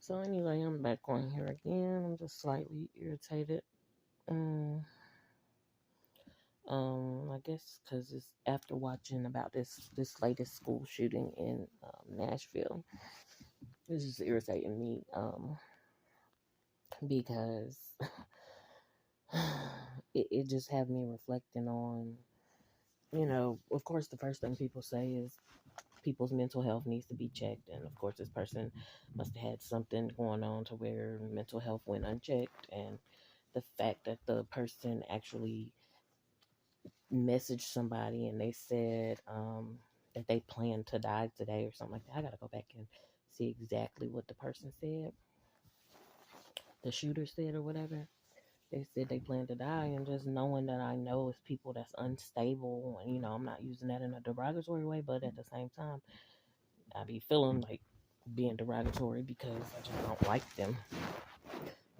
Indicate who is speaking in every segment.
Speaker 1: So anyway, I'm back on here again. I'm just slightly irritated. Um, I guess because it's after watching about this latest school shooting in Nashville. This is irritating me. Because it just had me reflecting on, of course, the first thing people say is people's mental health needs to be checked. And of course, this person must have had something going on to where mental health went unchecked. And the fact that the person actually messaged somebody and they said that they plan to die today or something like that. I got to go back and see exactly what the person said, the shooter said, or whatever. They said they plan to die, and just knowing that I know it's people that's unstable, and I'm not using that in a derogatory way, but at the same time, I be feeling like being derogatory because I just don't like them.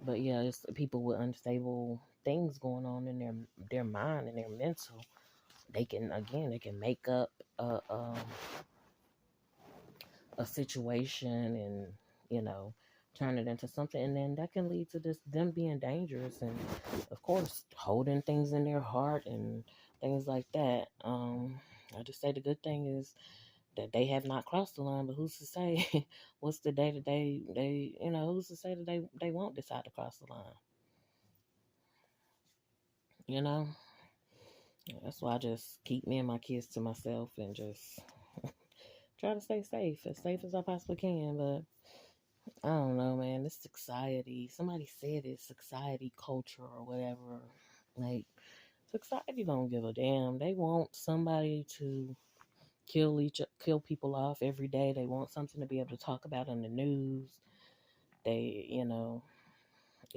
Speaker 1: But yeah, it's people with unstable things going on in their mind and their mental. They can make up a situation and you know turn it into something, and then that can lead to this them being dangerous, and of course holding things in their heart and things like that. I just say the good thing is that they have not crossed the line, but who's to say what's the day that who's to say that they won't decide to cross the line, you know that's why I just keep me and my kids to myself and just try to stay safe as I possibly can. But I don't know, man. This society, somebody said it's society culture or whatever. Like, society don't give a damn. They want somebody to kill people off every day. They want something to be able to talk about on the news. It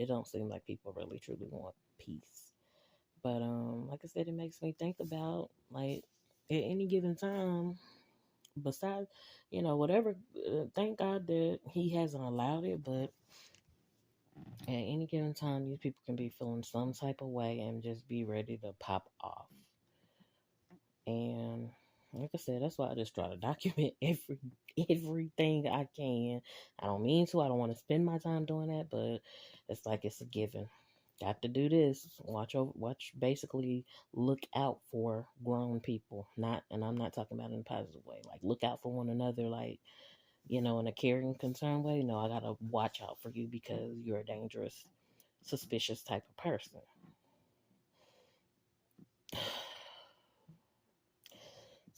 Speaker 1: don't seem like people really truly want peace. But like I said, it makes me think about like at any given time, besides, whatever. Thank God that He hasn't allowed it, but at any given time, these people can be feeling some type of way and just be ready to pop off. And like I said, that's why I just try to document everything I can. I don't mean to. I don't want to spend my time doing that, but it's like it's a given. Got to do this. Watch. Basically, look out for grown people. And I'm not talking about in a positive way. Like look out for one another. Like in a caring, concerned way. No, I gotta watch out for you because you're a dangerous, suspicious type of person.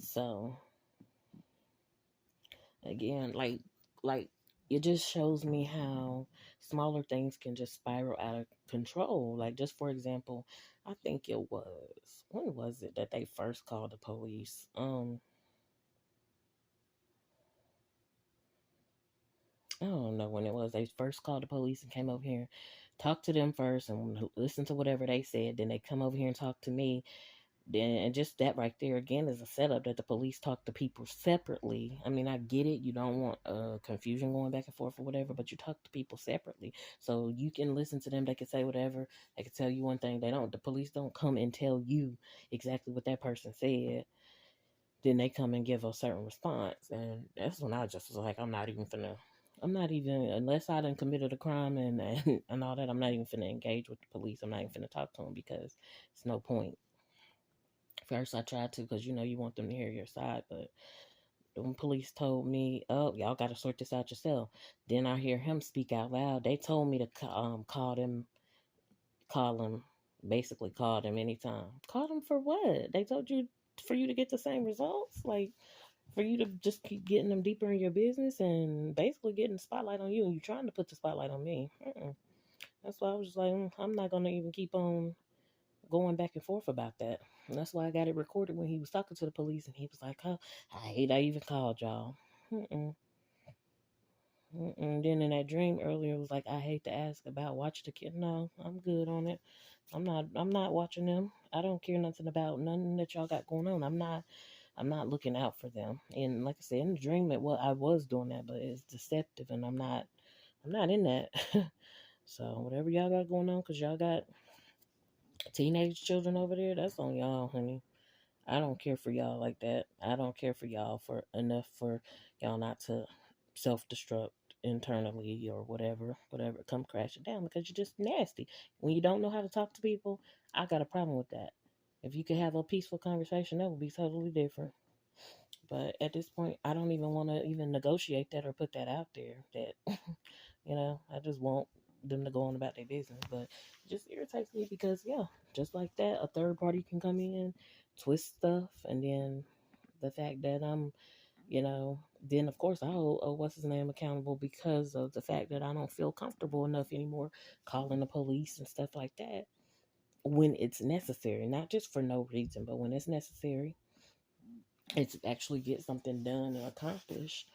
Speaker 1: So again, like it just shows me how smaller things can just spiral out of control. Like just for example, I think it was when was it that they first called the police? I don't know when it was. They first called the police and came over here, talked to them first, and listened to whatever they said. Then they come over here and talk to me. Then and just that right there again is a setup that the police talk to people separately. I mean, I get it. You don't want confusion going back and forth or whatever, but you talk to people separately, so you can listen to them. They can say whatever. They can tell you one thing. They don't. The police don't come and tell you exactly what that person said. Then they come and give a certain response, and that's when I just was like, I'm not even, unless I done committed a crime and all that, I'm not even finna engage with the police. I'm not even finna talk to them because it's no point. First, I tried to because you want them to hear your side, but when police told me, "Oh, y'all got to sort this out yourself," then I hear him speak out loud. They told me to call him, basically call him anytime. Call him for what? They told you for you to get the same results, like for you to just keep getting them deeper in your business and basically getting the spotlight on you, and you trying to put the spotlight on me. That's why I was just like, I'm not gonna even keep on going back and forth about that. And that's why I got it recorded when he was talking to the police, and he was like, "Oh, I hate I even called y'all." Mm-mm. Mm-mm. Then in that dream earlier, it was like, "I hate to ask about watch the kid." No, I'm good on it. I'm not watching them. I don't care nothing about nothing that y'all got going on. I'm not looking out for them. And like I said, in the dream, I was doing that, but it's deceptive, and I'm not in that. So whatever y'all got going on, cause y'all got teenage children over there, that's on y'all, honey. I don't care for y'all like that. I don't care for y'all for enough for y'all not to self destruct. internally or whatever, come crashing down because you're just nasty. When you don't know how to talk to people, I got a problem with that. If you could have a peaceful conversation, that would be totally different. But at this point, I don't even want to even negotiate that or put that out there. That I just want them to go on about their business. But it just irritates me because just like that, a third party can come in, twist stuff, and then the fact that then of course I hold what's his name accountable because of the fact that I don't feel comfortable enough anymore calling the police and stuff like that when it's necessary, not just for no reason, but when it's necessary, it's actually get something done and accomplished,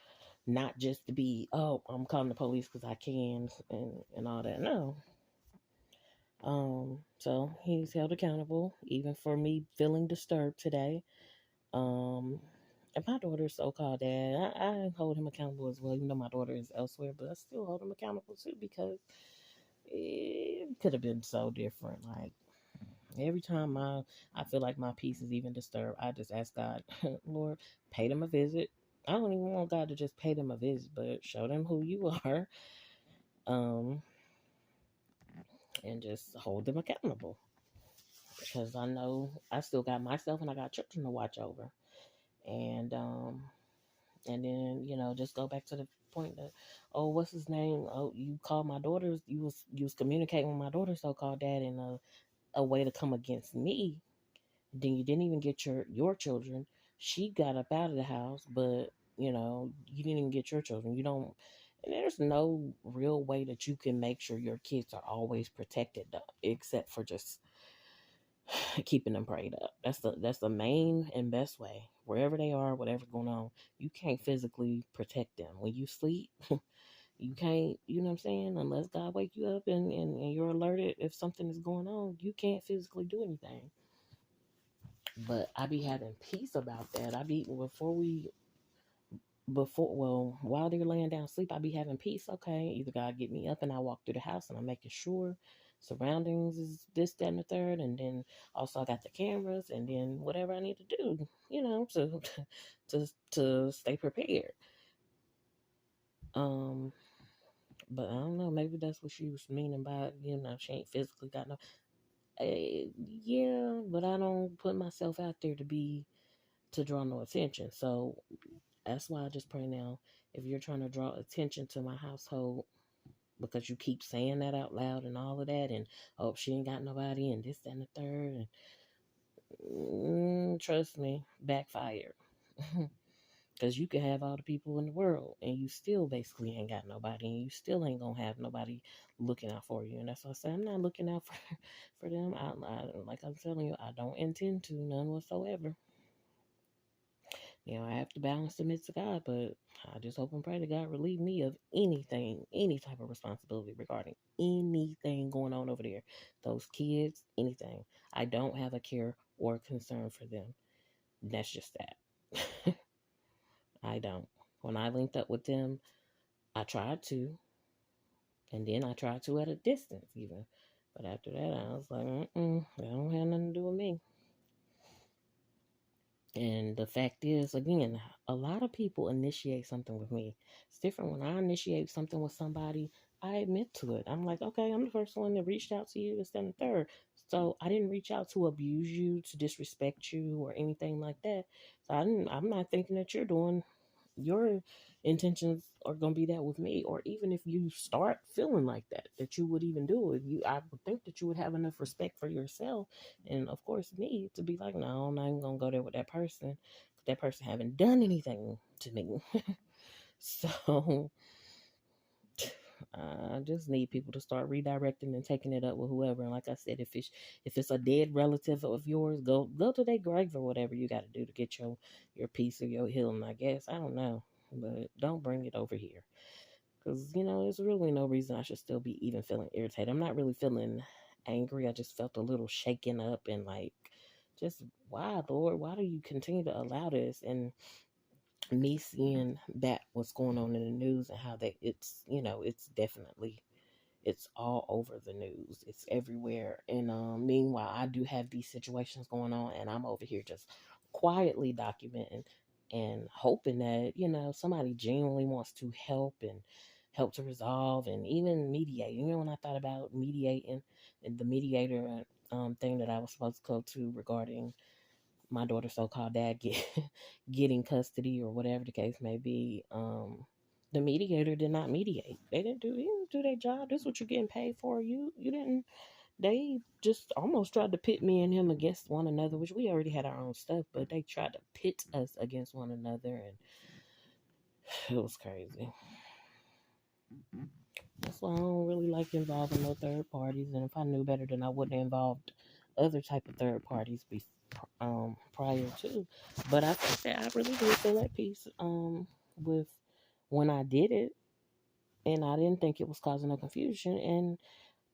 Speaker 1: not just to be, oh, I'm calling the police because I can and all that. No. So he's held accountable, even for me feeling disturbed today. Um, and my daughter's so-called dad, I hold him accountable as well, even though my daughter is elsewhere, but I still hold him accountable too because it could have been so different. Like every time I feel like my peace is even disturbed, I just ask God, Lord, pay them a visit. I don't even want God to just pay them a visit, but show them who you are, um, and just hold them accountable. Because I know I still got myself and I got children to watch over. And then just go back to the point that, oh, what's his name? Oh, you called my daughter's, you was communicating with my daughter's so-called dad in a way to come against me. Then you didn't even get your children. She got up out of the house, but you didn't even get your children. You don't, and there's no real way that you can make sure your kids are always protected, except for just keeping them prayed up. That's the main and best way. Wherever they are, whatever's going on, you can't physically protect them. When you sleep, you can't, you know what I'm saying? Unless God wake you up and you're alerted if something is going on, you can't physically do anything. But I be having peace about that. While they're laying down sleep, I be having peace. Okay, either God get me up and I walk through the house and I'm making sure surroundings is this, that, and the third, and then also I got the cameras, and then whatever I need to do, to to stay prepared. Um, but I don't know. Maybe that's what she was meaning by she ain't physically got no. Yeah, but I don't put myself out there to draw no attention. So that's why I just pray now. If you're trying to draw attention to my household because you keep saying that out loud and all of that, and oh, she ain't got nobody, and this, that, and the third, and trust me, backfired. Because you can have all the people in the world, and you still basically ain't got nobody, and you still ain't gonna have nobody looking out for you. And that's why I say I'm not looking out for them. Like I'm telling you, I don't intend to, none whatsoever. I have to balance the midst of God, but I just hope and pray that God relieve me of anything, any type of responsibility regarding anything going on over there. Those kids, anything. I don't have a care or concern for them. That's just that. I don't. When I linked up with them, I tried to, and then I tried to at a distance even. But after that, I was like, that don't have nothing to do with me. And the fact is, again, a lot of people initiate something with me. It's different when I initiate something with somebody. I admit to it. I'm like, okay, I'm the first one that reached out to you. This, and the third. So I didn't reach out to abuse you, to disrespect you, or anything like that. So I'm not thinking that you're doing your intentions are gonna be that with me, or even if you start feeling like that you would even do it. I would think that you would have enough respect for yourself, and of course me, to be like, no, I'm not even gonna go there with that person. That person haven't done anything to me. So I just need people to start redirecting and taking it up with whoever. And like I said, if it's a dead relative of yours, go to their grave or whatever you got to do to get your peace or your healing. I guess I don't know, but don't bring it over here because there's really no reason I should still be even feeling irritated. I'm not really feeling angry. I just felt a little shaken up and like, just why, Lord? Why do you continue to allow this? And me seeing that what's going on in the news and how it's definitely it's all over the news. It's everywhere. And meanwhile, I do have these situations going on, and I'm over here just quietly documenting and hoping that somebody genuinely wants to help and help to resolve and even mediate. Even when I thought about mediating, and the mediator thing that I was supposed to go to regarding my daughter's so-called dad getting custody or whatever the case may be, the mediator did not mediate. They didn't do their job. This is what you're getting paid for. You didn't. They just almost tried to pit me and him against one another, which we already had our own stuff, but they tried to pit us against one another, and it was crazy. That's why I don't really like involving no third parties, and if I knew better, then I wouldn't have involved other type of third parties prior to. But I think that I really did feel at peace with when I did it, and I didn't think it was causing no confusion. And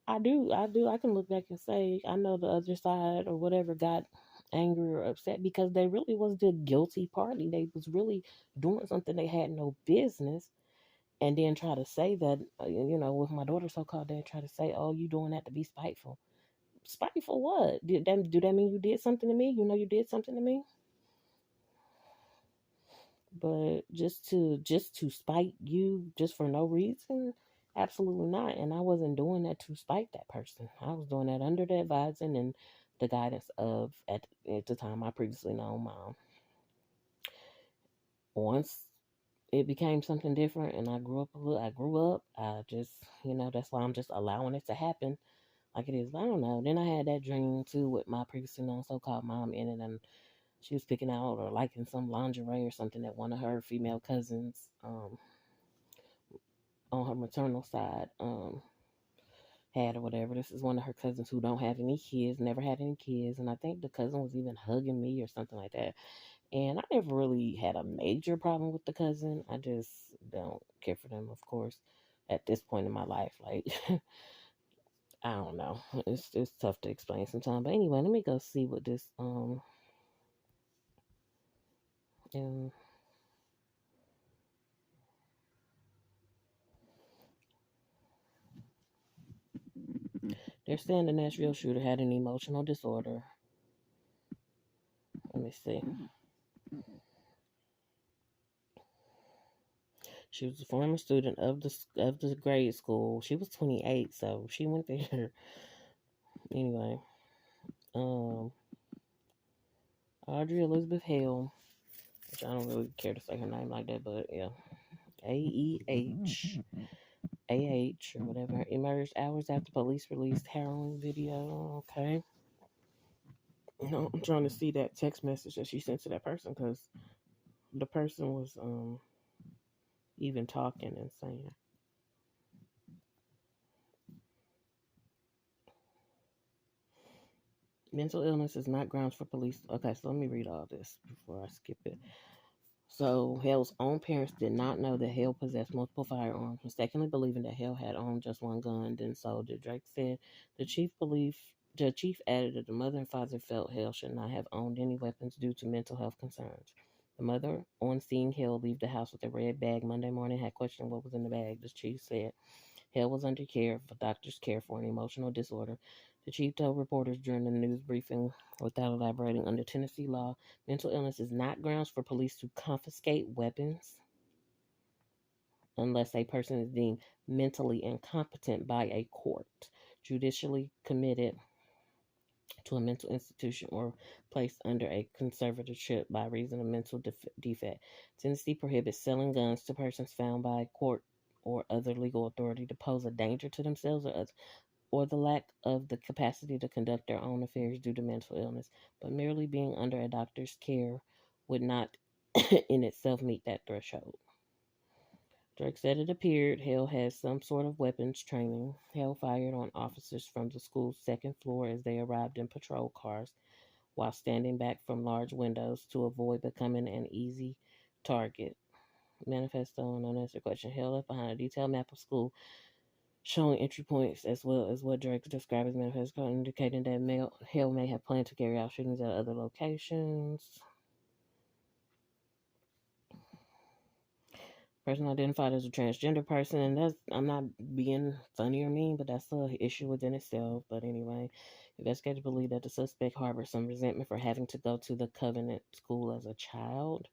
Speaker 1: I can look back and say I know the other side or whatever got angry or upset because they really was the guilty party. They was really doing something they had no business, and then try to say that with my daughter so-called dad, try to say, oh, you doing that to be spiteful. Spiteful what? Do that mean you did something to me? You did something to me? But just to spite you just for no reason, absolutely not. And I wasn't doing that to spite that person. I was doing that under the advising and the guidance of at the time my previously known mom. Once it became something different and I grew up I just that's why I'm just allowing it to happen like it is. I don't know. Then I had that dream too with my previously known so-called mom in it, and she was picking out or liking some lingerie or something that one of her female cousins on her maternal side had or whatever. This is one of her cousins who don't have any kids, never had any kids, and I think the cousin was even hugging me or something like that. And I never really had a major problem with the cousin. I just don't care for them, of course, at this point in my life. Like I don't know. It's tough to explain sometimes. But anyway, let me go see what this and they're saying the Nashville shooter had an emotional disorder. Let me see. She was a former student of the grade school. She was 28, so she went there. Anyway, Audrey Elizabeth Hale, which I don't really care to say her name like that, but yeah, AEH or whatever, emerged hours after police released harrowing video. Okay. No, I'm trying to see that text message that she sent to that person because the person was even talking and saying mental illness is not grounds for police. Okay, so let me read all this before I skip it. So Hale's own parents did not know that Hale possessed multiple firearms, mistakenly believing that Hale had owned just one gun, then sold it. Drake said the chief added that the mother and father felt Hale should not have owned any weapons due to mental health concerns. The mother, on seeing Hale leave the house with a red bag Monday morning, had questioned what was in the bag. The chief said Hale was under care for doctor's care for an emotional disorder. The chief told reporters during the news briefing, without elaborating, under Tennessee law, mental illness is not grounds for police to confiscate weapons unless a person is deemed mentally incompetent by a court, judicially committed to a mental institution, or placed under a conservatorship by reason of mental defect. Tennessee prohibits selling guns to persons found by a court or other legal authority to pose a danger to themselves or the lack of the capacity to conduct their own affairs due to mental illness, but merely being under a doctor's care would not in itself meet that threshold. Drake said it appeared Hale had some sort of weapons training. Hale fired on officers from the school's second floor as they arrived in patrol cars while standing back from large windows to avoid becoming an easy target. Manifesto and unanswered question. Hale left behind a detailed map of school showing entry points as well as what Drake described as manifesto, indicating that Hale may have planned to carry out shootings at other locations. Person identified as a transgender person, and that's, I'm not being funny or mean, but that's an issue within itself. But anyway, investigators believe that the suspect harbored some resentment for having to go to the Covenant school as a child.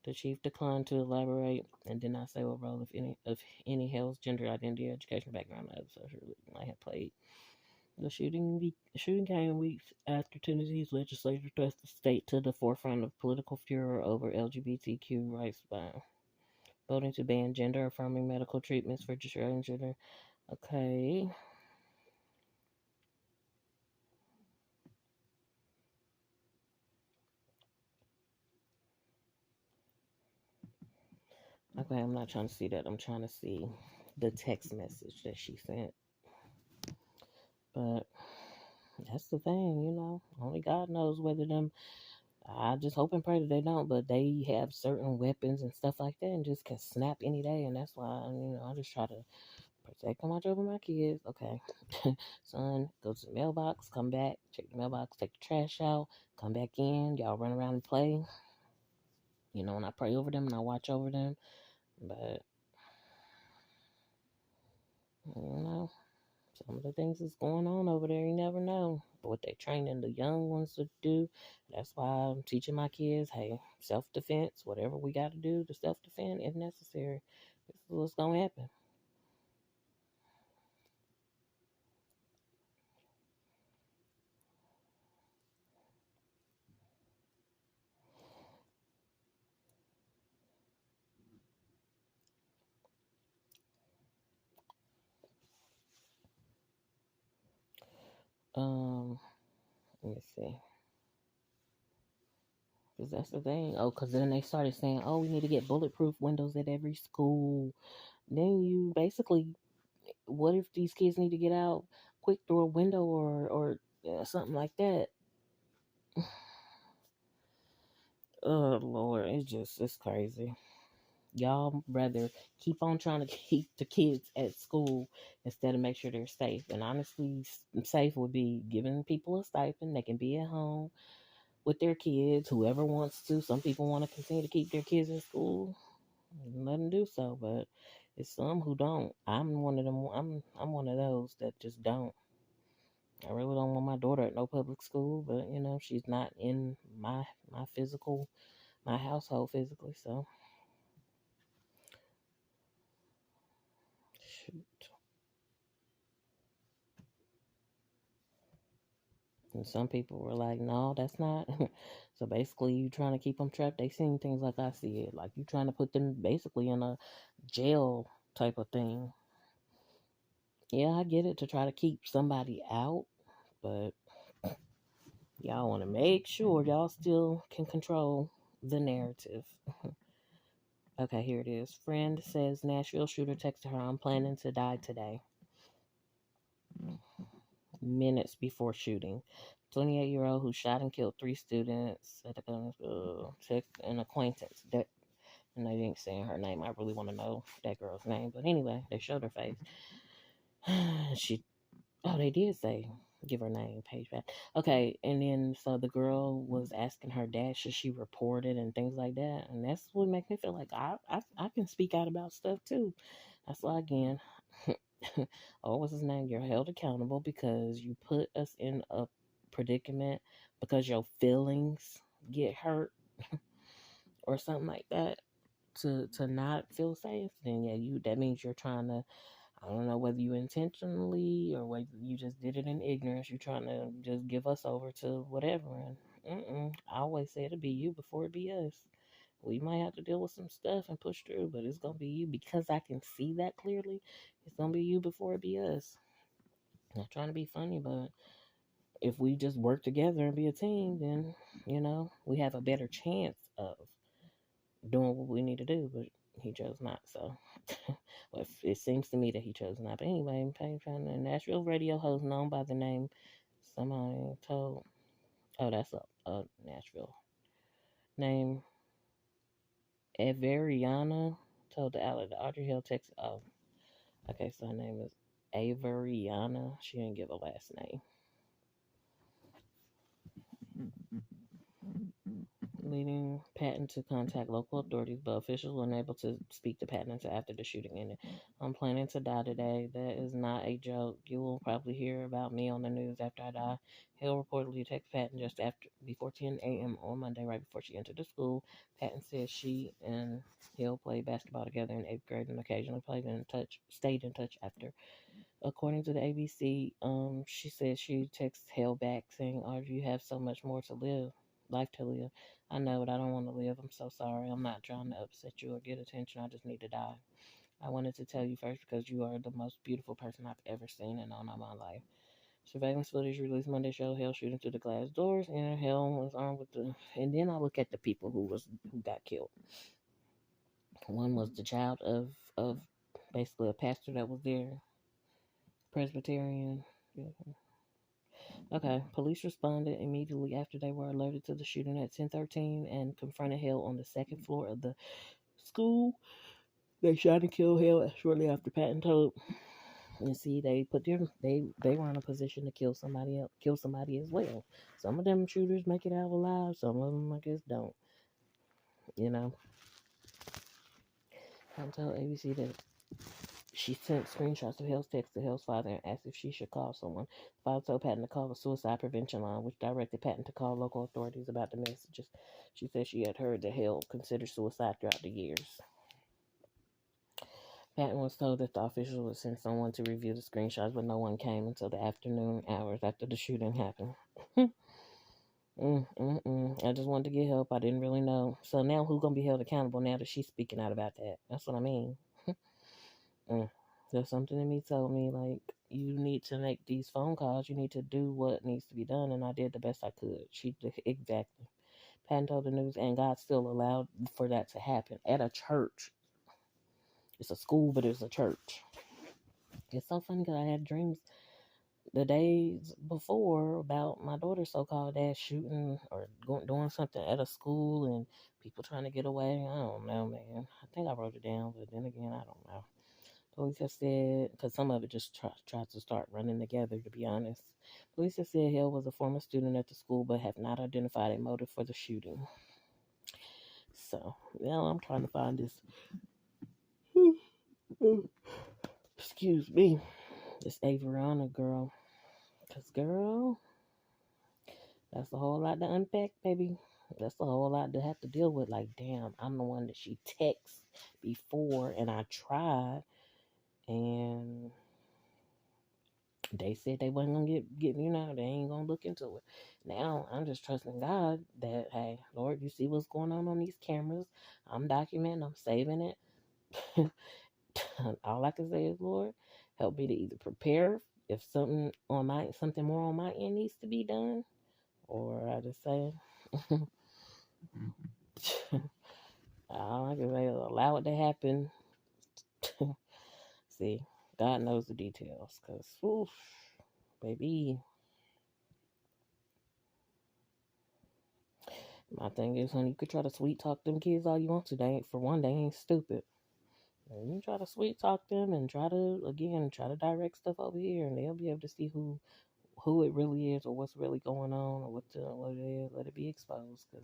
Speaker 1: The chief declined to elaborate and did not say what role, if any, Hale's gender identity, education background, or social might have played. The shooting came weeks after Tennessee's legislature thrust the state to the forefront of political furor over LGBTQ rights by voting to ban gender-affirming medical treatments for transgender. Okay. Okay, I'm not trying to see that. I'm trying to see the text message that she sent. But that's the thing, Only God knows whether them. I just hope and pray that they don't, but they have certain weapons and stuff like that and just can snap any day. And that's why, I just try to protect and watch over my kids. Okay. Son, go to the mailbox, come back, check the mailbox, take the trash out, come back in. Y'all run around and play. And I pray over them and I watch over them. But, you know, some of the things that's going on over there, you never know. But what they training the young ones to do, that's why I'm teaching my kids, hey, self-defense, whatever we got to do to self-defend if necessary. This is what's going to happen. Um, Let me see. Because that's the thing. Oh, because then they started saying, oh, we need to get bulletproof windows at every school. Then you basically, what if these kids need to get out quick through a window or something like that? Oh, Lord. It's crazy. Y'all rather keep on trying to keep the kids at school instead of make sure they're safe. And honestly, safe would be giving people a stipend. They can be at home with their kids, whoever wants to. Some people want to continue to keep their kids in school. Let them do so, but it's some who don't. I'm one of them. I'm one of those that just don't. I really don't want my daughter at no public school, but she's not in my household physically. So shoot. And some people were like, no, that's not. So basically, you trying to keep them trapped. They seen things like I see it. Like you trying to put them basically in a jail type of thing. Yeah, I get it to try to keep somebody out, but y'all want to make sure y'all still can control the narrative. Okay, here it is. Friend says Nashville shooter texted her, I'm planning to die today. Minutes before shooting. 28-year-old who shot and killed 3 students at text an acquaintance. And they didn't say her name. I really want to know that girl's name. But anyway, they showed her face. They did say give her name, page back. Okay, and then so the girl was asking her dad should she report it and things like that, and that's what makes me feel like I can speak out about stuff too. That's why again, oh, what's his name? You're held accountable because you put us in a predicament because your feelings get hurt or something like that to not feel safe. Then yeah, that means you're trying to, I don't know whether you intentionally or whether you just did it in ignorance. You're trying to just give us over to whatever. And I always say it'll be you before it be us. We might have to deal with some stuff and push through, but it's gonna be you because I can see that clearly. It's gonna be you before it be us. Not trying to be funny, but if we just work together and be a team, then we have a better chance of doing what we need to do. But he chose not. So well, it seems to me that he chose not. But anyway, a Nashville radio host known by the name somebody told. Oh, that's a Nashville name. Averiana told the outlet that Audrey Hill texted. Oh, okay. So her name is Averiana. She didn't give a last name. leading Patton to contact local authorities, but officials were unable to speak to Patton until after the shooting ended. I'm planning to die today. That is not a joke. You will probably hear about me on the news after I die. Hill reportedly texted Patton just after before 10 a.m. on Monday, right before she entered the school. Patton said she and Hill played basketball together in eighth grade and occasionally stayed in touch after. According to the ABC, she said she texted Hill back saying, "Audrey, you have so much more to life to live. I know, but I don't want to live. I'm so sorry. I'm not trying to upset you or get attention. I just need to die. I wanted to tell you first because you are the most beautiful person I've ever seen in all my life." Surveillance footage released Monday showed Hale shooting through the glass doors, and Hale was armed with the. And then I look at the people who got killed. One was the child of basically a pastor that was there, Presbyterian. Yeah. Okay, police responded immediately after they were alerted to the shooting at 10:13 and confronted Hale on the second floor of the school. They shot and killed Hale shortly after Patton told. And see, they were in a position to kill somebody else, kill somebody as well. Some of them shooters make it out alive. Some of them, I guess, don't. You know, Patton told ABC that she sent screenshots of Hale's text to Hale's father and asked if she should call someone. The father told Patton to call the suicide prevention line, which directed Patton to call local authorities about the messages. She said she had heard that Hale considered suicide throughout the years. Patton was told that the officials would send someone to review the screenshots, but no one came until the afternoon hours after the shooting happened. I just wanted to get help. I didn't really know. So now who's going to be held accountable now that she's speaking out about that? That's what I mean. There's something in me told me, like, you need to make these phone calls. You need to do what needs to be done. And I did the best I could. She did exactly. Patton told the news, and God still allowed for that to happen at a church. It's a school, but it's a church. It's so funny because I had dreams the days before about my daughter's so-called dad shooting or doing something at a school and people trying to get away. I don't know, man. I think I wrote it down, but then again, I don't know. Police have said, because some of it just tried to start running together, to be honest. Police have said Hill was a former student at the school, but have not identified a motive for the shooting. So, now I'm trying to find this. Excuse me. This Averiana girl. Because, girl, that's a whole lot to unpack, baby. That's a whole lot to have to deal with. Like, damn, I'm the one that she texts before, and I tried, and they said they wasn't gonna get they ain't gonna look into it. Now I'm just trusting God that, hey, Lord, you see what's going on these cameras. I'm documenting, I'm saving it. All I can say is, Lord, help me to either prepare if something more on my end needs to be done, or I just say all I can say is allow it to happen. See, God knows the details, cause oof, baby. My thing is, honey, you could try to sweet talk them kids all you want to. For one, they ain't stupid. And you try to sweet talk them and try to direct stuff over here, and they'll be able to see who it really is or what's really going on or what it is. Let it be exposed. Cause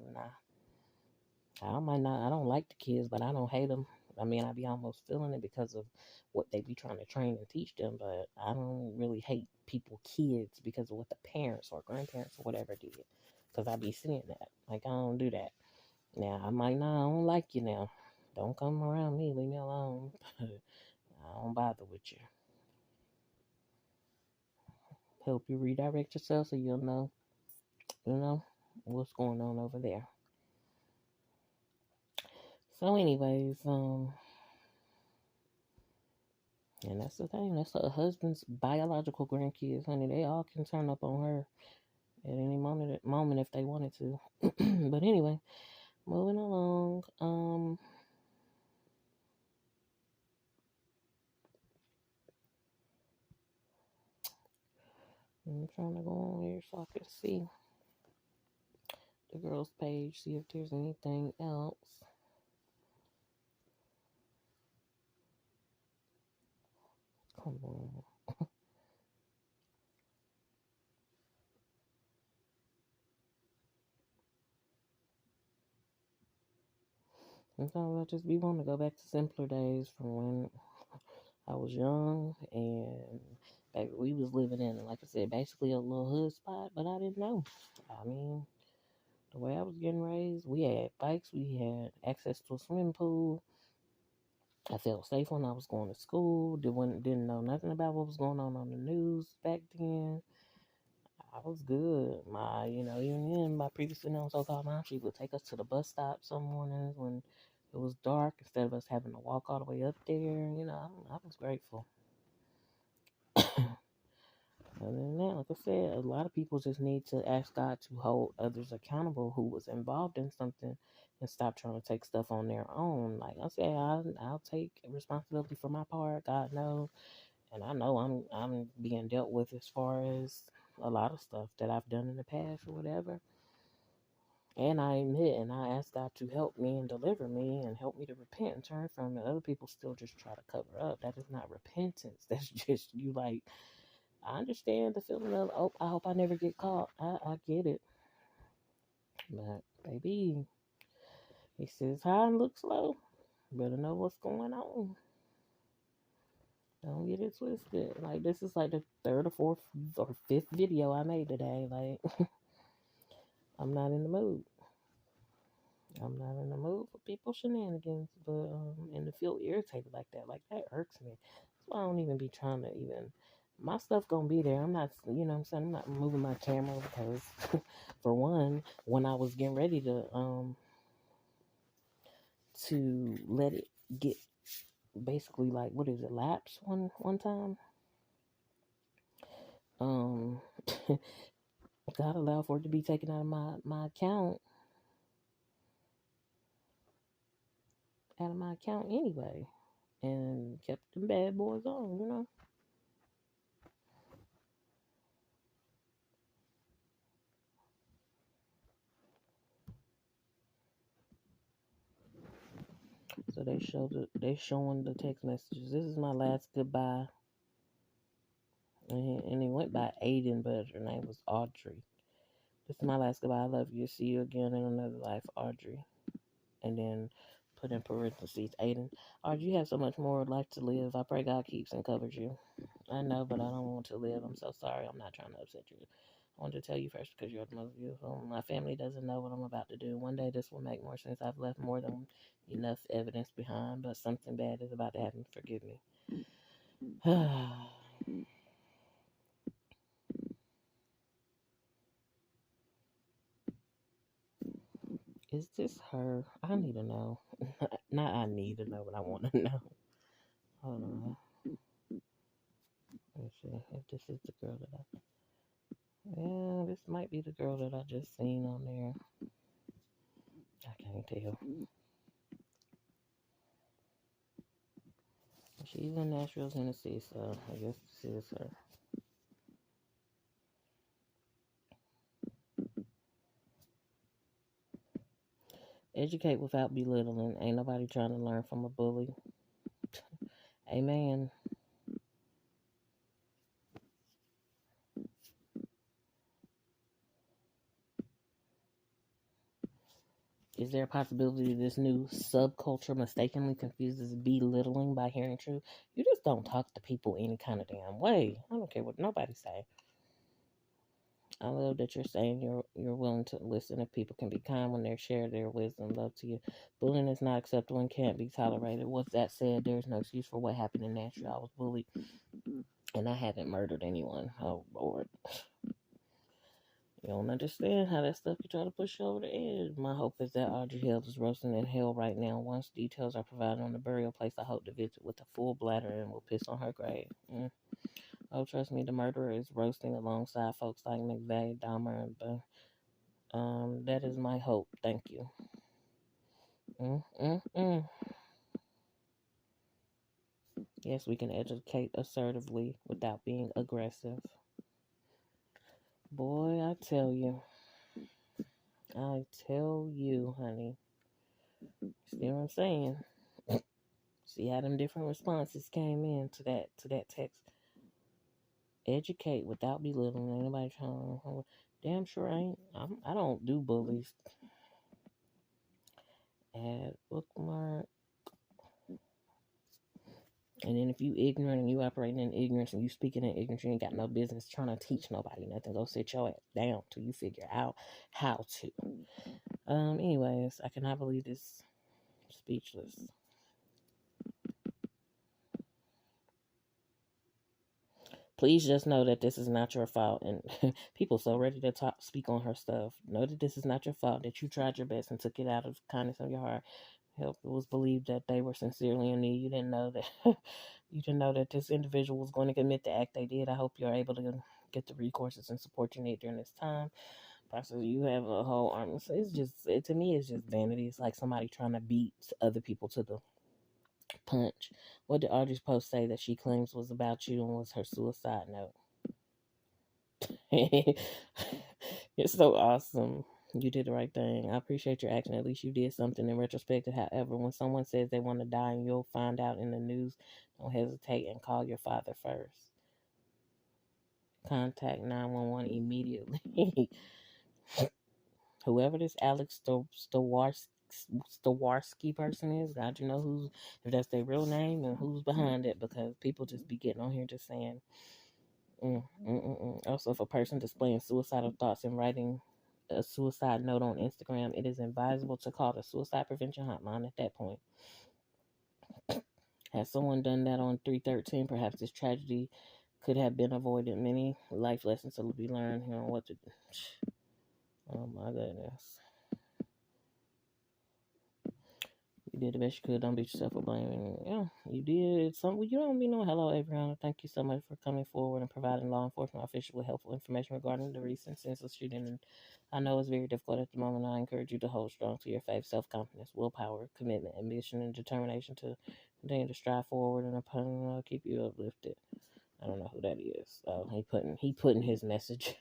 Speaker 1: I don't like the kids, but I don't hate them. I mean, I be almost feeling it because of what they be trying to train and teach them, but I don't really hate kids because of what the parents or grandparents or whatever did. Because I be seeing that. Like, I don't do that. Now, I don't like you now. Don't come around me. Leave me alone. I don't bother with you. Help you redirect yourself so you'll know, what's going on over there. So, anyways, and that's the thing. That's her husband's biological grandkids, honey. They all can turn up on her at any moment if they wanted to. But anyway, moving along. I'm trying to go on here so I can see the girls' page, see if there's anything else. Come on. Sometimes I just be wanting to go back to simpler days from when I was young and baby, we was living in, like I said, basically a little hood spot, but I didn't know. I mean, the way I was getting raised, we had bikes, we had access to a swimming pool. I felt safe when I was going to school. Didn't know nothing about what was going on the news back then. I was good. Even then, my previously known so-called mom, she would take us to the bus stop some mornings when it was dark instead of us having to walk all the way up there. I was grateful. Other than that, like I said, a lot of people just need to ask God to hold others accountable who was involved in something and stop trying to take stuff on their own. Like I said, I'll take responsibility for my part. God knows, and I know I'm being dealt with as far as a lot of stuff that I've done in the past or whatever. And I admit and I ask God to help me and deliver me and help me to repent and turn from it. Other people still just try to cover up. That is not repentance. That's just you like I understand the feeling of, oh, I hope I never get caught. I get it. But, baby, he says high and looks low. Better know what's going on. Don't get it twisted. Like, this is like the third or fourth or fifth video I made today. Like, I'm not in the mood. I'm not in the mood for people shenanigans. But, and to feel irritated like that irks me. That's why I don't even be trying to even my stuff gonna be there. I'm not, what I'm saying, I'm not moving my camera because, for one, when I was getting ready to let it get basically like what is it, lapse one time, um, God allowed for it to be taken out of my account anyway, and kept them bad boys on. So they showing the text messages. This is my last goodbye. And it went by Aiden, but her name was Audrey. This is my last goodbye. I love you. See you again in another life, Audrey. And then put in parentheses, Aiden. Audrey, you have so much more life to live. I pray God keeps and covers you. I know, but I don't want to live. I'm so sorry. I'm not trying to upset you. I wanted to tell you first because you're the most beautiful. My family doesn't know what I'm about to do. One day this will make more sense. I've left more than enough evidence behind, but something bad is about to happen. Forgive me. Is this her? I need to know. Not I need to know, but I want to know. Hold on. Let's see if this is the girl that Yeah, this might be the girl that I just seen on there. I can't tell. She's in Nashville, Tennessee, so I guess this is her. Educate without belittling. Ain't nobody trying to learn from a bully. Amen. Is there a possibility this new subculture mistakenly confuses belittling by hearing truth? You just don't talk to people any kind of damn way. I don't care what nobody say. I love that you're saying you're willing to listen if people can be kind when they share their wisdom. Love to you. Bullying is not acceptable and can't be tolerated. With that said, there's no excuse for what happened in Nashville. I was bullied and I haven't murdered anyone. Oh Lord. You don't understand how that stuff can try to push you over the edge. My hope is that Audrey Hill is roasting in hell right now. Once details are provided on the burial place, I hope to visit with a full bladder and will piss on her grave. Oh, trust me, the murderer is roasting alongside folks like McVeigh, Dahmer, and that is my hope. Thank you. Yes, we can educate assertively without being aggressive. Boy, I tell you, honey. See what I'm saying? See how them different responses came in to that text. Educate without belittling. Anybody trying to damn sure ain't. I don't do bullies. Add bookmark. And then if you ignorant and you operating in ignorance and you speaking in ignorance, you ain't got no business trying to teach nobody nothing. Go sit your ass down till you figure out how to. Anyways, I cannot believe this. Speechless. Please just know that this is not your fault. And people so ready to speak on her stuff. Know that this is not your fault, that you tried your best and took it out of the kindness of your heart. Help, it was believed that they were sincerely in need. You didn't know that you didn't know that this individual was going to commit the act they did. I hope you're able to get the recourses and support you need during this time. Possibly you have a whole army. So to me, it's just vanity. It's like somebody trying to beat other people to the punch. What did Audrey's post say that she claims was about you and was her suicide note? It's so awesome. You did the right thing. I appreciate your action. At least you did something in retrospect. However, when someone says they want to die and you'll find out in the news, don't hesitate and call your father first. Contact 911 immediately. Whoever this Alex Stawarski person is, God, you know if that's their real name and who's behind it, because people just be getting on here just saying, Also, if a person displaying suicidal thoughts and writing a suicide note on Instagram, it is advisable to call the suicide prevention hotline at that point. Has someone done that on 313, perhaps this tragedy could have been avoided. Many life lessons to be learned here on what to do. Oh my goodness. You did the best you could. Don't beat yourself for blaming. Yeah, you did something. You don't mean no hello, everyone. Thank you so much for coming forward and providing law enforcement officials with helpful information regarding the recent senseless shooting. And I know it's very difficult at the moment. I encourage you to hold strong to your faith, self-confidence, willpower, commitment, ambition, and determination to continue to strive forward and keep you uplifted. I don't know who that is. He putting his message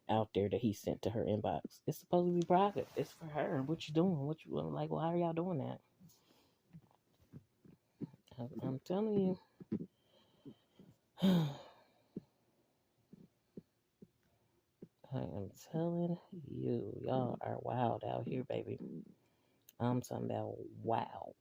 Speaker 1: out there that he sent to her inbox. It's supposed to be private. It's for her. What you doing? Why are y'all doing that? I'm telling you. I am telling you. Y'all are wild out here, baby. I'm talking about wow.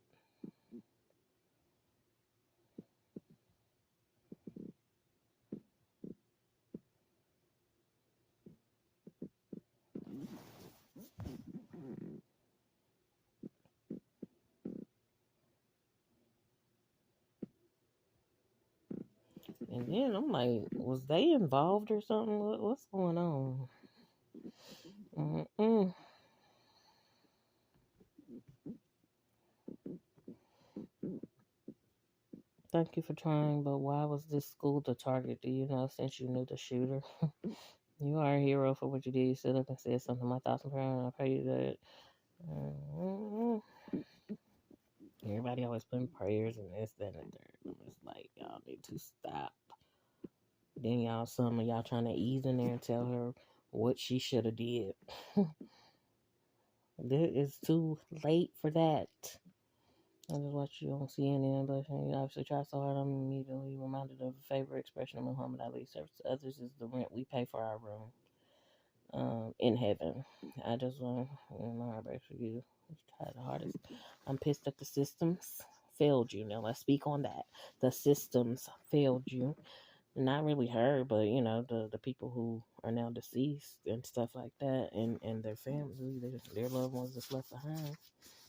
Speaker 1: And then I'm like, was they involved or something? What's going on? Mm-mm. Thank you for trying, but why was this school the target? Do you know since you knew the shooter? You are a hero for what you did. You stood up and said something. My thoughts and prayers, and I pray you that. Mm-mm. Everybody always putting prayers and this, that, and the third. I'm just like, y'all need to stop. Then some of y'all trying to ease in there and tell her what she should have did. It's too late for that. I just watched you on CNN, but you obviously try so hard. I'm immediately reminded of a favorite expression of Muhammad Ali: "Service to others is the rent we pay for our room in heaven." I just want my heart for you. The hardest. I'm pissed that the systems failed you. Now let's speak on that. The systems failed you. Not really her, but the people who are now deceased and stuff like that, and their families, their loved ones just left behind.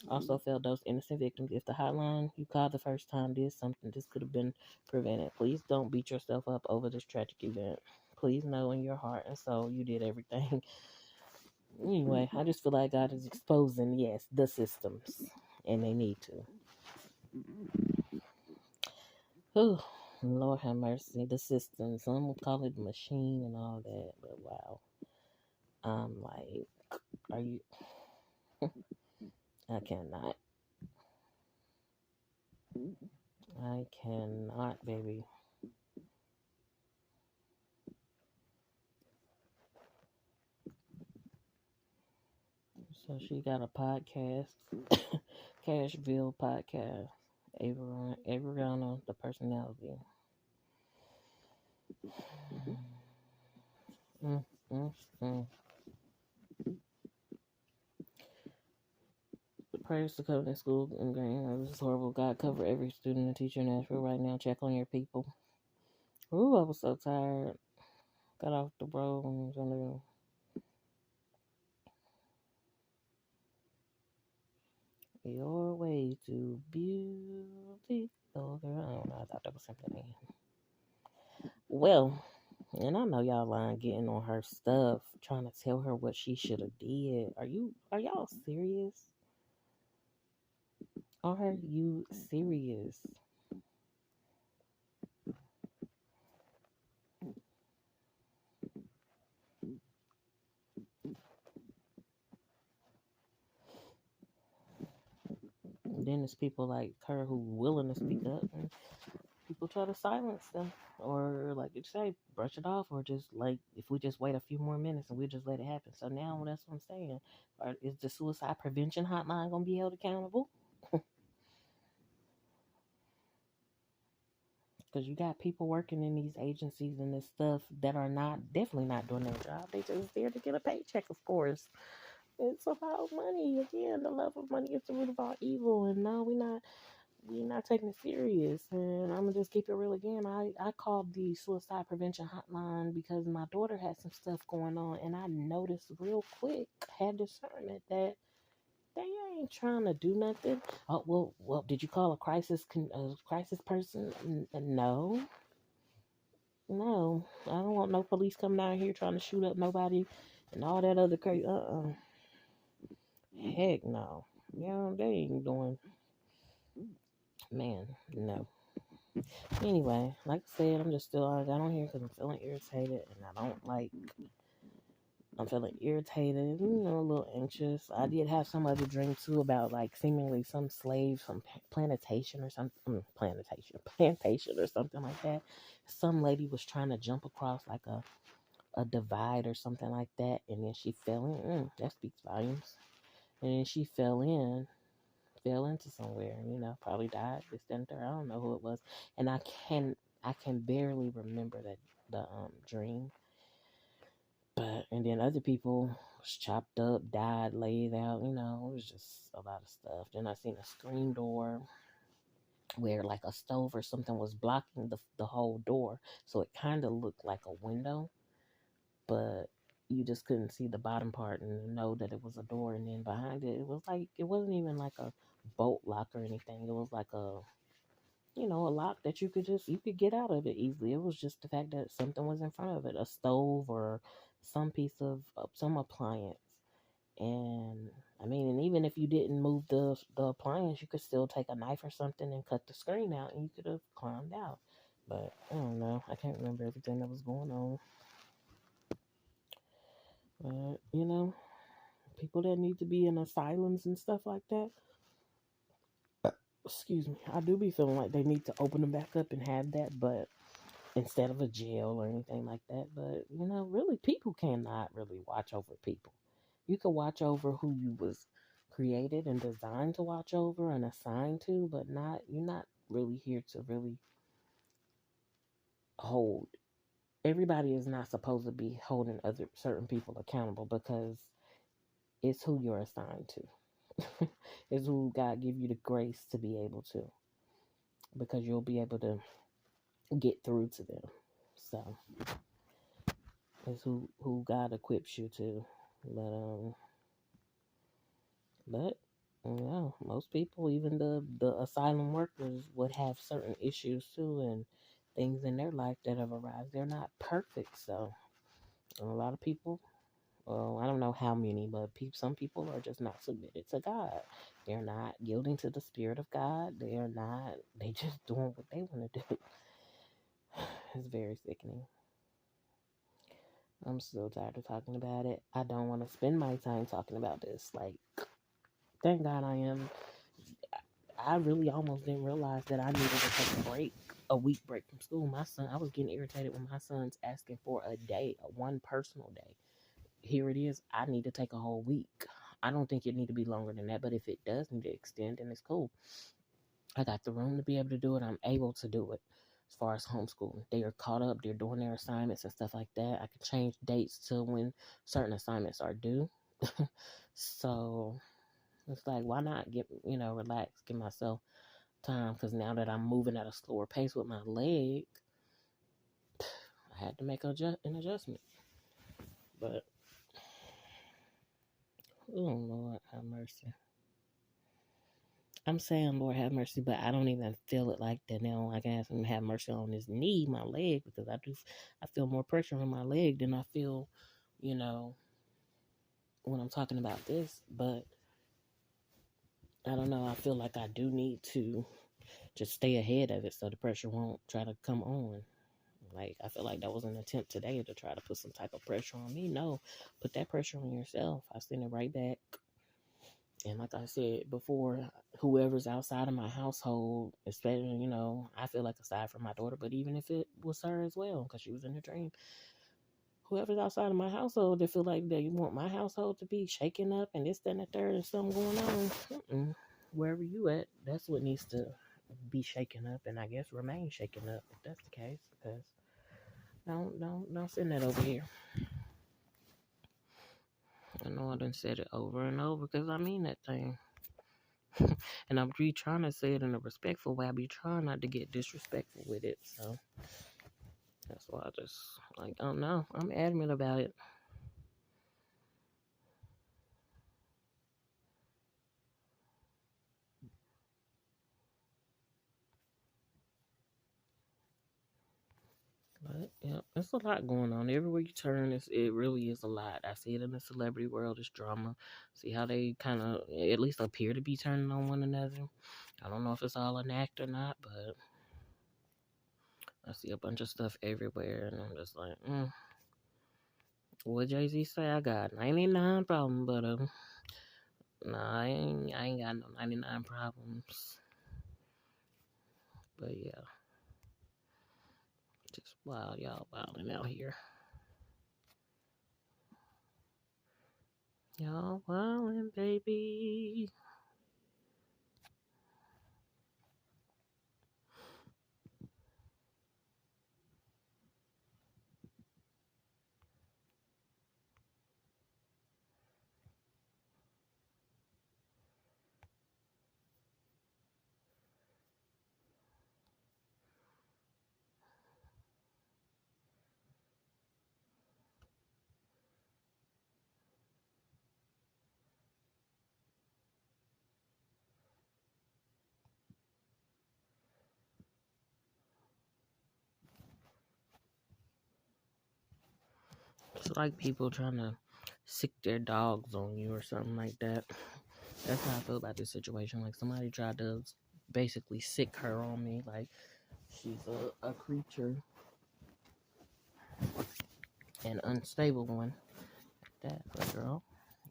Speaker 1: Also failed those innocent victims. If the hotline you called the first time did something, this could have been prevented. Please don't beat yourself up over this tragic event. Please know in your heart and soul you did everything. Anyway, I just feel like God is exposing, yes, the systems, and they need to. Whew. Lord have mercy, the systems. Some will call it machine and all that, but wow. I'm like, are you? I cannot. I cannot, baby. So she got a podcast, Cashville podcast. Averiana, the personality. Mm, mm, mm. praise the covenant school and green. This is horrible. God, cover every student and teacher in Nashville right now. Check on your people. Ooh, I was so tired. Got off the road and was gonna your way to beauty. Oh, girl, I don't know. I thought that was something. Well, and I know y'all lying, getting on her stuff, trying to tell her what she should have did. Are y'all serious? Are you serious? And then there's people like her who willing to speak up, and people try to silence them, or like you say, brush it off, or just like if we just wait a few more minutes and we just let it happen. So now that's what I'm saying. Is the suicide prevention hotline gonna be held accountable? Because you got people working in these agencies and this stuff that are definitely not doing their job. They just there to get a paycheck, of course. It's about money. Again, the love of money is the root of all evil. And no, we not taking it serious. And I'm gonna just keep it real again. I called the suicide prevention hotline because my daughter had some stuff going on, and I noticed real quick, had discernment that they ain't trying to do nothing. Oh well. Did you call a crisis person? No, no. I don't want no police coming out here trying to shoot up nobody and all that other crazy. Heck no. Yeah, they ain't doing. Man, no. Anyway, like I said, I'm just still. I got on here because I'm feeling irritated, and I don't like. I'm feeling irritated, a little anxious. I did have some other dream too about like seemingly some slave, some plantation or something, plantation or something like that. Some lady was trying to jump across like a divide or something like that, and then she fell in. That speaks volumes. And then she fell into somewhere, probably died. This, that, and third. I don't know who it was, and I can barely remember that the dream. But and then other people was chopped up, died, laid out. It was just a lot of stuff. Then I seen a screen door where like a stove or something was blocking the whole door, so it kind of looked like a window, but you just couldn't see the bottom part and know that it was a door. And then behind it, it wasn't even like a bolt lock or anything. It was like a lock that you could get out of it easily. It was just the fact that something was in front of it, a stove or some piece of some appliance. And I mean, and even if you didn't move the appliance, you could still take a knife or something and cut the screen out, and you could have climbed out. But I don't know. I can't remember everything that was going on. But people that need to be in asylums and stuff like that. Excuse me. I do be feeling like they need to open them back up and have that, but instead of a jail or anything like that. But really, people cannot really watch over people. You can watch over who you was created and designed to watch over and assigned to, but you're not really here to really hold. Everybody is not supposed to be holding other certain people accountable because it's who you're assigned to. It's who God give you the grace to be able to, because you'll be able to get through to them. So it's who God equips you to. But most people, even the asylum workers, would have certain issues too, and things in their life that have arisen. They're not perfect, so a lot of people. Well, I don't know how many, but some people are just not submitted to God. They're not yielding to the Spirit of God. They're not. They just doing what they want to do. It's very sickening. I'm so tired of talking about it. I don't want to spend my time talking about this. Like, thank God I am. I really almost didn't realize that I needed to take a break, a week break from school. My son, I was getting irritated when my son's asking for a day, a one personal day. Here it is. I need to take a whole week. I don't think it need to be longer than that, but if it does need to extend, then it's cool. I got the room to be able to do it. I'm able to do it. As far as homeschooling, they are caught up. They're doing their assignments and stuff like that. I can change dates to when certain assignments are due. So It's like, why not get, relax, give myself time? Because now that I'm moving at a slower pace with my leg, I had to make an adjustment. But, oh, Lord, have mercy. I'm saying, Lord, have mercy, but I don't even feel it like that now. I can ask him to have mercy on his knee, my leg, because I feel more pressure on my leg than I feel, you know, when I'm talking about this. But I don't know. I feel like I do need to just stay ahead of it so the pressure won't try to come on. Like, I feel like that was an attempt today to try to put some type of pressure on me. No, put that pressure on yourself. I send it right back. And like I said before, whoever's outside of my household, especially, I feel like aside from my daughter, but even if it was her as well, because she was in the dream, whoever's outside of my household, they feel like they want my household to be shaken up and this, that, and the third, and something going on. Wherever you at, that's what needs to be shaken up, and I guess remain shaken up if that's the case. Because don't send that over here. I know I done said it over and over because I mean that thing. And I'm be trying to say it in a respectful way. I be trying not to get disrespectful with it. So that's why I just like, oh no, I'm adamant about it. But yeah, it's a lot going on. Everywhere you turn, it really is a lot. I see it in the celebrity world. It's drama. See how they kind of at least appear to be turning on one another. I don't know if it's all an act or not, but I see a bunch of stuff everywhere, and I'm just like, what Jay-Z say? I got 99 problems, but nah, I ain't got no 99 problems. But yeah, just wild, y'all wilding out here. Y'all wildin', baby. It's like people trying to sick their dogs on you or something like that. That's how I feel about this situation. Like somebody tried to basically sick her on me. Like she's a creature, an unstable one. That, but girl,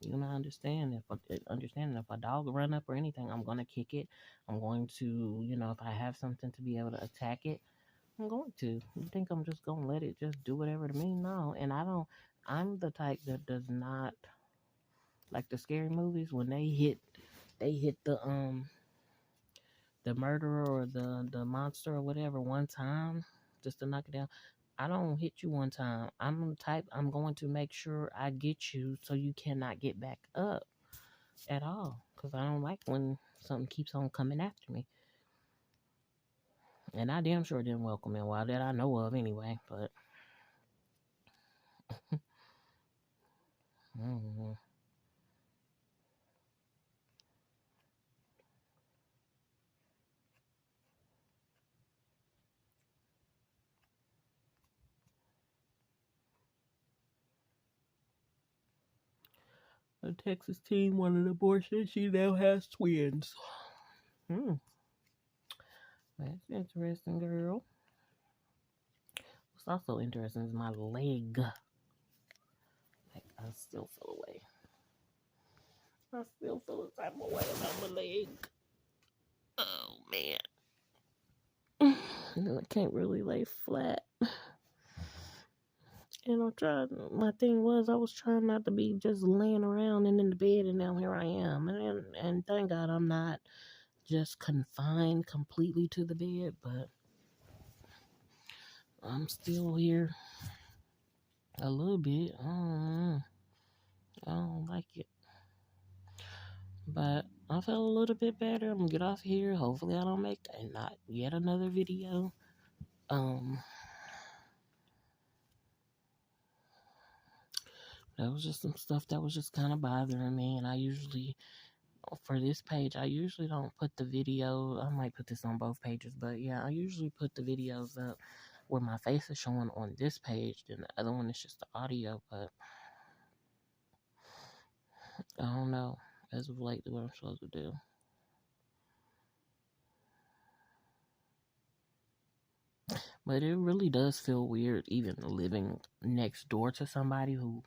Speaker 1: you don't understand. If a dog run up or anything, I'm gonna kick it. I'm going to, if I have something to be able to attack it, I'm going to. You think I'm just gonna let it just do whatever to me? No, and I don't. I'm the type that does not like the scary movies when they hit the murderer or the monster or whatever one time just to knock it down. I don't hit you one time. I'm the type, I'm going to make sure I get you so you cannot get back up at all. Because I don't like when something keeps on coming after me. And I damn sure didn't welcome it. Well, that I know of anyway. But mm, a Texas teen wanted an abortion. She now has twins. Hmm, that's interesting, girl. What's also interesting is my leg. Like, I still feel away. I still feel the type of way about my leg. Oh, man. I can't really lay flat. And I'm trying, my thing was, I was trying not to be just laying around and in the bed, and now here I am. And thank God I'm not just confined completely to the bed, but I'm still here a little bit. I don't like it. But I felt a little bit better. I'm gonna get off here. Hopefully, I don't make not yet another video. Um, that was just some stuff that was just kind of bothering me, and I usually for this page, I usually don't put the video. I might put this on both pages, but yeah, I usually put the videos up where my face is showing on this page, then the other one is just the audio. But I don't know as of lately what I'm supposed to do. But it really does feel weird, even living next door to somebody who,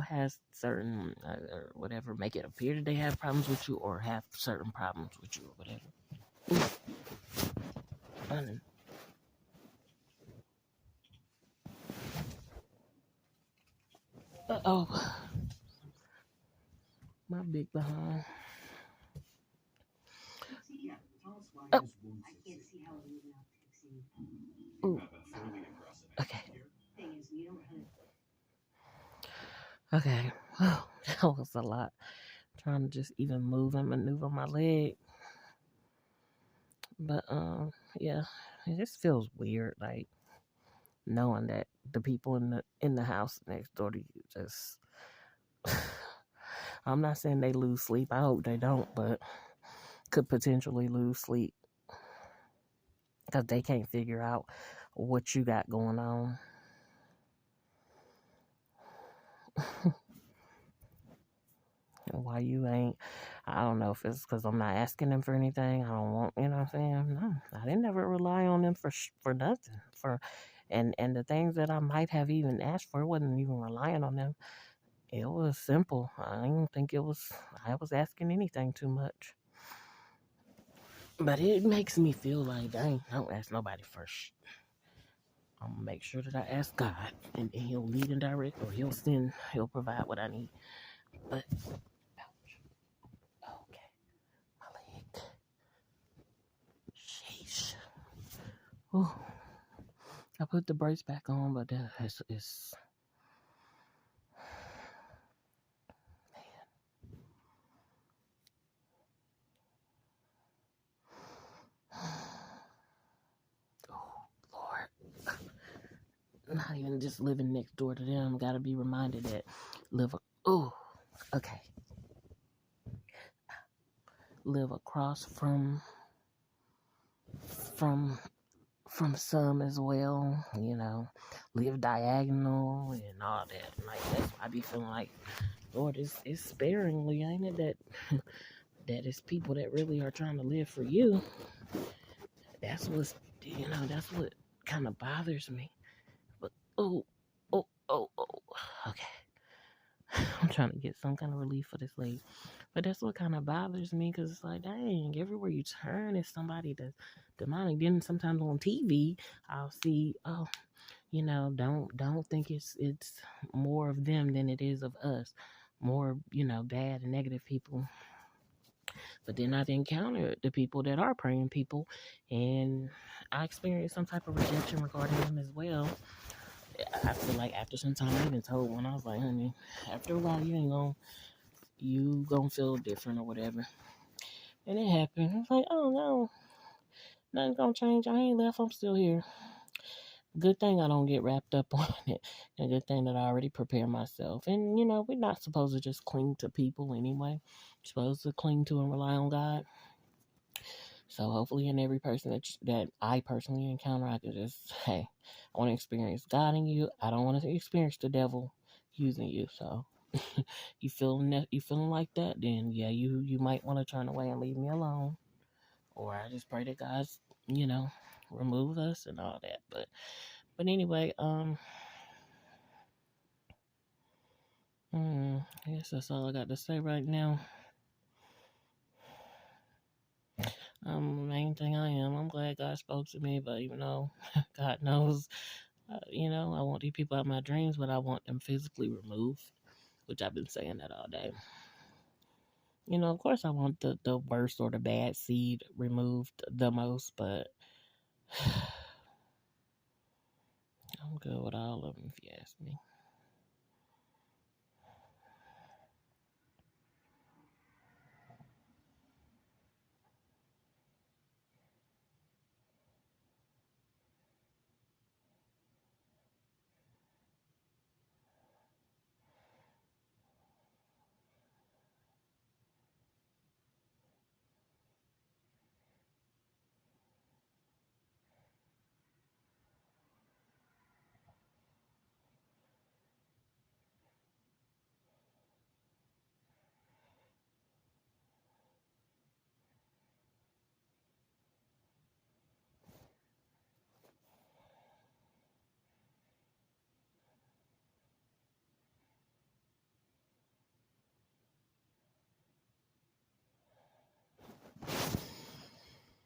Speaker 1: has certain or whatever, make it appear that they have problems with you or have certain problems with you or whatever. Ooh, oh, my big behind. Oh. Ooh. Okay. Okay. Oh, that was a lot. Trying to just even move and maneuver my leg. But yeah, it just feels weird, like knowing that the people in the house next door to you just I'm not saying they lose sleep. I hope they don't, but could potentially lose sleep because they can't figure out what you got going on. Why you ain't, I don't know if it's because I'm not asking them for anything. I don't want, what I'm saying? No, I didn't ever rely on them for nothing. And the things that I might have even asked for wasn't even relying on them. It was simple. I didn't think I was asking anything too much. But it makes me feel like, dang, I don't ask nobody first. I'm gonna make sure that I ask God, and He'll lead and direct, or He'll provide what I need. But, okay, my leg. Sheesh. Ooh. I put the brace back on, but it's oh Lord. Not even just living next door to them. Gotta be reminded that okay. Live across from from some as well, live diagonal and all that. Like that's why I be feeling like, Lord, it's sparingly, ain't it? That it's people that really are trying to live for you. That's what kind of bothers me. But oh, oh, oh, oh. Okay. I'm trying to get some kind of relief for this lady. But that's what kind of bothers me because it's like, dang, everywhere you turn is somebody that's demonic. Then sometimes on TV, I'll see, don't think it's more of them than it is of us. More, bad and negative people. But then I've encountered the people that are praying people, and I experienced some type of rejection regarding them as well. I feel like after some time, I even told one, I was like, honey, after a while, you gonna feel different or whatever. And it happened. I was like, oh no, nothing's gonna change. I ain't left. I'm still here. Good thing I don't get wrapped up on it. And good thing that I already prepare myself. And, we're not supposed to just cling to people anyway. We're supposed to cling to and rely on God. So hopefully in every person that I personally encounter, I could just, hey, I want to experience God in you. I don't want to experience the devil using you. So you feeling like that, then yeah, you might want to turn away and leave me alone. Or I just pray that God's, remove us and all that. But anyway, I guess that's all I got to say right now. Main thing I'm glad God spoke to me, but even though God knows, I want these people out of my dreams, but I want them physically removed, which I've been saying that all day. Of course I want the worst or the bad seed removed the most, but I'm good with all of them if you ask me.